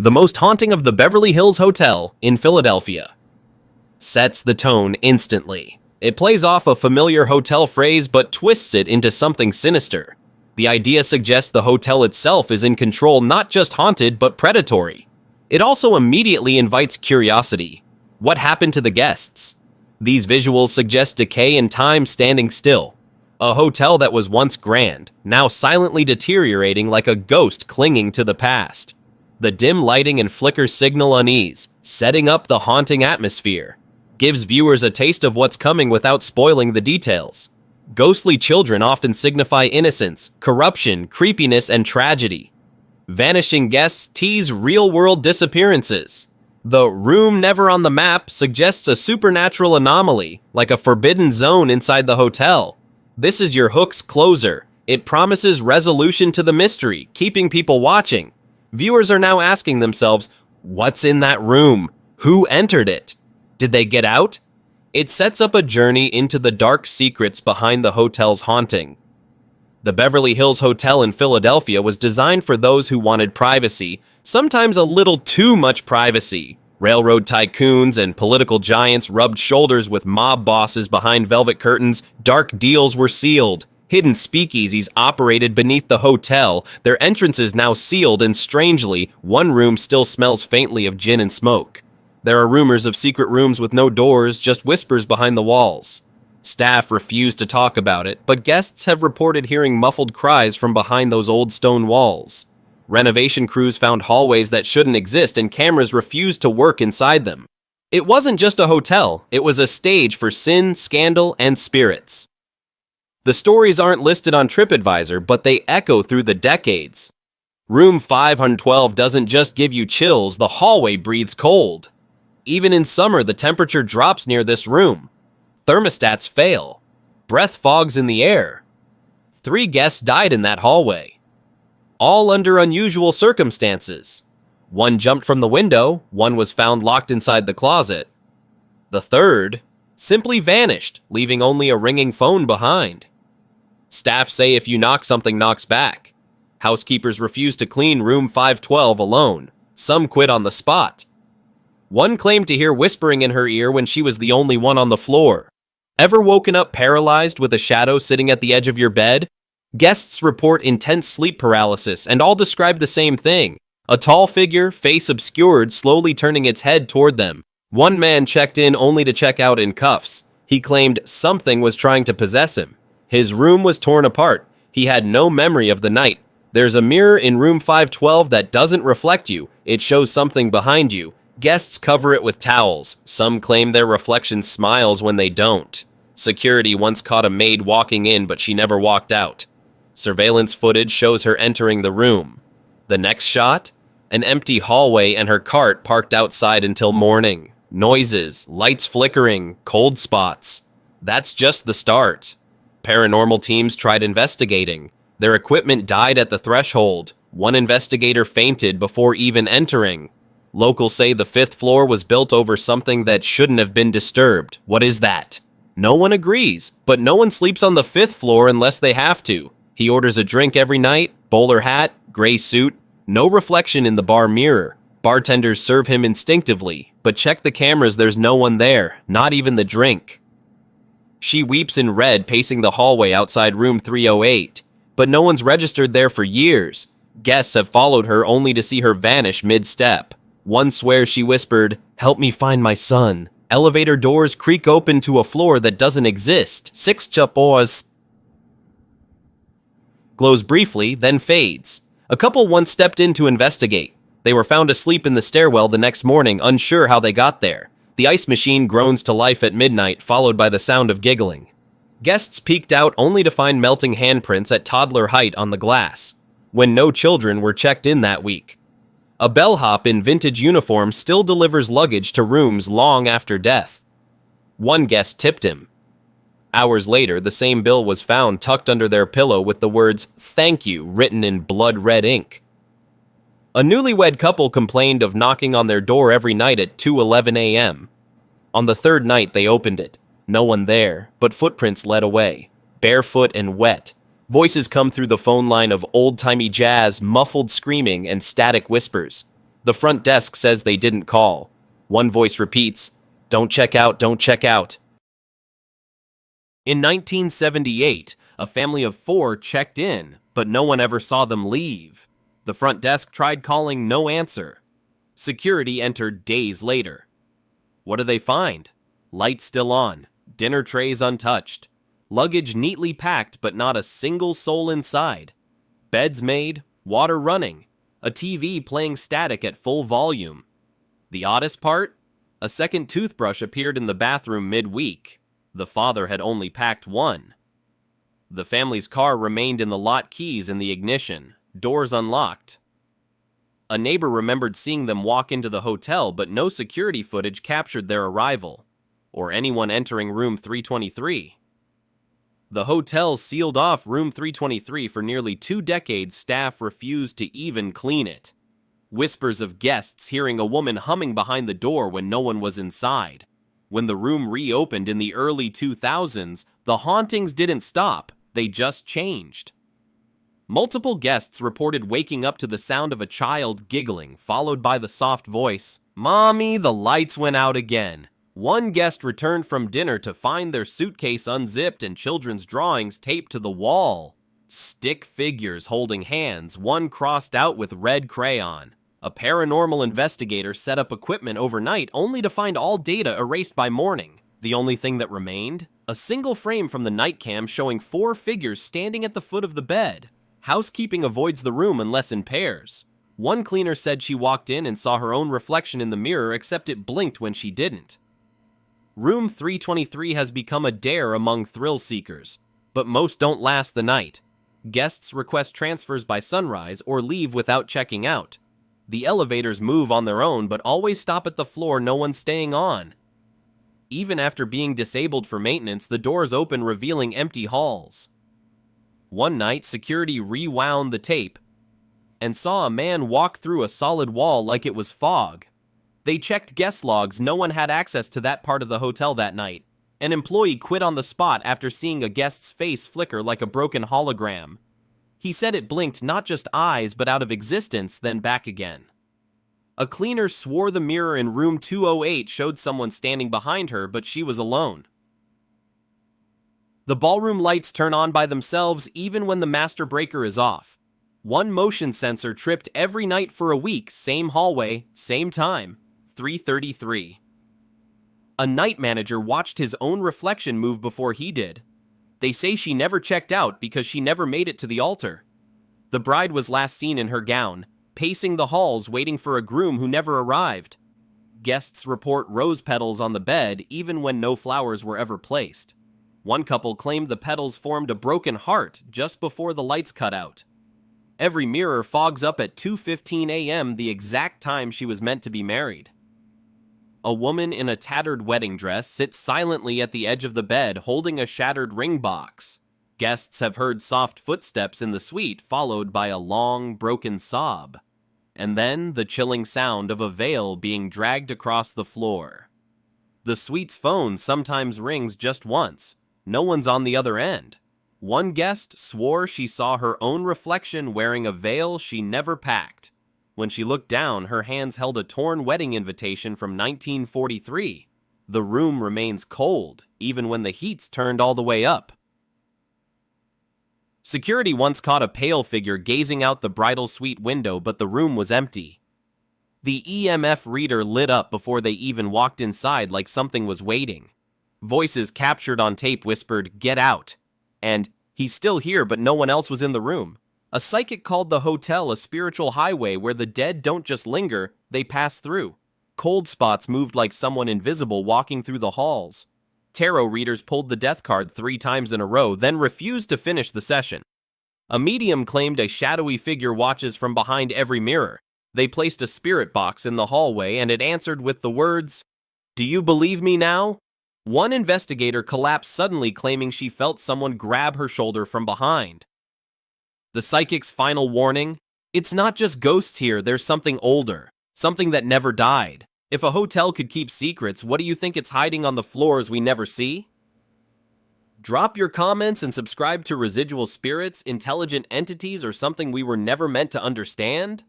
The most haunting of the Beverly Hills Hotel in Philadelphia. Sets the tone instantly. It plays off a familiar hotel phrase but twists it into something sinister. The idea suggests the hotel itself is in control, not just haunted but predatory. It also immediately invites curiosity. What happened to the guests? These visuals suggest decay and time standing still. A hotel that was once grand, now silently deteriorating like a ghost clinging to the past. The dim lighting and flickers signal unease, setting up the haunting atmosphere. Gives viewers a taste of what's coming without spoiling the details. Ghostly children often signify innocence, corruption, creepiness, and tragedy. Vanishing guests tease real-world disappearances. The room never on the map suggests a supernatural anomaly, like a forbidden zone inside the hotel. This is your hook's closer. It promises resolution to the mystery, keeping people watching. Viewers are now asking themselves, what's in that room? Who entered it? Did they get out? It sets up a journey into the dark secrets behind the hotel's haunting. The Beverly Hills Hotel in Philadelphia was designed for those who wanted privacy, sometimes a little too much privacy. Railroad tycoons and political giants rubbed shoulders with mob bosses behind velvet curtains. Dark deals were sealed. Hidden speakeasies operated beneath the hotel, their entrances now sealed, and strangely, one room still smells faintly of gin and smoke. There are rumors of secret rooms with no doors, just whispers behind the walls. Staff refuse to talk about it, but guests have reported hearing muffled cries from behind those old stone walls. Renovation crews found hallways that shouldn't exist, and cameras refused to work inside them. It wasn't just a hotel, it was a stage for sin, scandal, and spirits. The stories aren't listed on TripAdvisor, but they echo through the decades. Room 512 doesn't just give you chills, the hallway breathes cold. Even in summer, the temperature drops near this room. Thermostats fail. Breath fogs in the air. 3 guests died in that hallway. All under unusual circumstances. 1 jumped from the window, 1 was found locked inside the closet. The 3rd simply vanished, leaving only a ringing phone behind. Staff say if you knock, something knocks back. Housekeepers refuse to clean room 512 alone. Some quit on the spot. 1 claimed to hear whispering in her ear when she was the only one on the floor. Ever woken up paralyzed with a shadow sitting at the edge of your bed? Guests report intense sleep paralysis, and all describe the same thing. A tall figure, face obscured, slowly turning its head toward them. 1 man checked in only to check out in cuffs. He claimed something was trying to possess him. His room was torn apart. He had no memory of the night. There's a mirror in room 512 that doesn't reflect you. It shows something behind you. Guests cover it with towels. Some claim their reflection smiles when they don't. Security once caught a maid walking in, but she never walked out. Surveillance footage shows her entering the room. The next shot? An empty hallway and her cart parked outside until morning. Noises, lights flickering, cold spots. That's just the start. Paranormal teams tried investigating. Their equipment died at the threshold. 1 investigator fainted before even entering. Locals say the 5th floor was built over something that shouldn't have been disturbed. What is that? No one agrees, but no one sleeps on the 5th floor unless they have to. He orders a drink every night, bowler hat, gray suit, no reflection in the bar mirror. Bartenders serve him instinctively, but check the cameras, there's no one there, not even the drink. She weeps in red pacing the hallway outside room 308, but no one's registered there for years. Guests have followed her only to see her vanish mid-step. 1 swears she whispered, "Help me find my son." Elevator doors creak open to a floor that doesn't exist. 6 chapos glows briefly, then fades. A couple once stepped in to investigate. They were found asleep in the stairwell the next morning, unsure how they got there. The ice machine groans to life at midnight, followed by the sound of giggling. Guests peeked out only to find melting handprints at toddler height on the glass, when no children were checked in that week. A bellhop in vintage uniform still delivers luggage to rooms long after death. 1 guest tipped him. Hours later, the same bill was found tucked under their pillow with the words "Thank you" written in blood-red ink. A newlywed couple complained of knocking on their door every night at 2:11 a.m. On the 3rd night, they opened it. No one there, but footprints led away, barefoot and wet. Voices come through the phone line of old-timey jazz, muffled screaming, and static whispers. The front desk says they didn't call. One voice repeats, "Don't check out, don't check out." In 1978, a family of 4 checked in, but no one ever saw them leave. The front desk tried calling, no answer. Security entered days later. What do they find? Lights still on, dinner trays untouched, luggage neatly packed but not a single soul inside, beds made, water running, a TV playing static at full volume. The oddest part? A second toothbrush appeared in the bathroom midweek. The father had only packed one. The family's car remained in the lot, keys in the ignition, doors unlocked. A neighbor remembered seeing them walk into the hotel, but no security footage captured their arrival, or anyone entering room 323. The hotel sealed off room 323 for nearly 2 decades. Staff refused to even clean it. Whispers of guests hearing a woman humming behind the door when no one was inside. When the room reopened in the early 2000s, the hauntings didn't stop, they just changed. Multiple guests reported waking up to the sound of a child giggling, followed by the soft voice, "Mommy, the lights went out again." One guest returned from dinner to find their suitcase unzipped and children's drawings taped to the wall. Stick figures holding hands, one crossed out with red crayon. A paranormal investigator set up equipment overnight only to find all data erased by morning. The only thing that remained? A single frame from the night cam showing 4 figures standing at the foot of the bed. Housekeeping avoids the room unless in pairs. One cleaner said she walked in and saw her own reflection in the mirror, except it blinked when she didn't. Room 323 has become a dare among thrill seekers, but most don't last the night. Guests request transfers by sunrise or leave without checking out. The elevators move on their own but always stop at the floor no one's staying on. Even after being disabled for maintenance, the doors open revealing empty halls. One night, security rewound the tape and saw a man walk through a solid wall like it was fog. They checked guest logs, no one had access to that part of the hotel that night. An employee quit on the spot after seeing a guest's face flicker like a broken hologram. He said it blinked not just eyes but out of existence, then back again. A cleaner swore the mirror in room 208 showed someone standing behind her, but she was alone. The ballroom lights turn on by themselves even when the master breaker is off. One motion sensor tripped every night for a week, same hallway, same time, 3:33. A night manager watched his own reflection move before he did. They say she never checked out because she never made it to the altar. The bride was last seen in her gown, pacing the halls waiting for a groom who never arrived. Guests report rose petals on the bed even when no flowers were ever placed. One couple claimed the petals formed a broken heart just before the lights cut out. Every mirror fogs up at 2:15 a.m., the exact time she was meant to be married. A woman in a tattered wedding dress sits silently at the edge of the bed holding a shattered ring box. Guests have heard soft footsteps in the suite followed by a long, broken sob. And then the chilling sound of a veil being dragged across the floor. The suite's phone sometimes rings just once. No one's on the other end. One guest swore she saw her own reflection wearing a veil she never packed. When she looked down, her hands held a torn wedding invitation from 1943. The room remains cold, even when the heat's turned all the way up. Security once caught a pale figure gazing out the bridal suite window, but the room was empty. The EMF reader lit up before they even walked inside, like something was waiting. Voices captured on tape whispered, "Get out," and "He's still here, but no one else was in the room." A psychic called the hotel a spiritual highway where the dead don't just linger, they pass through. Cold spots moved like someone invisible walking through the halls. Tarot readers pulled the death card 3 times in a row, then refused to finish the session. A medium claimed a shadowy figure watches from behind every mirror. They placed a spirit box in the hallway and it answered with the words, "Do you believe me now?" One investigator collapsed suddenly, claiming she felt someone grab her shoulder from behind. The psychic's final warning: it's not just ghosts here, there's something older, something that never died. If a hotel could keep secrets, what do you think it's hiding on the floors we never see? Drop your comments and subscribe to Residual Spirits, Intelligent Entities, or Something We Were Never Meant to Understand.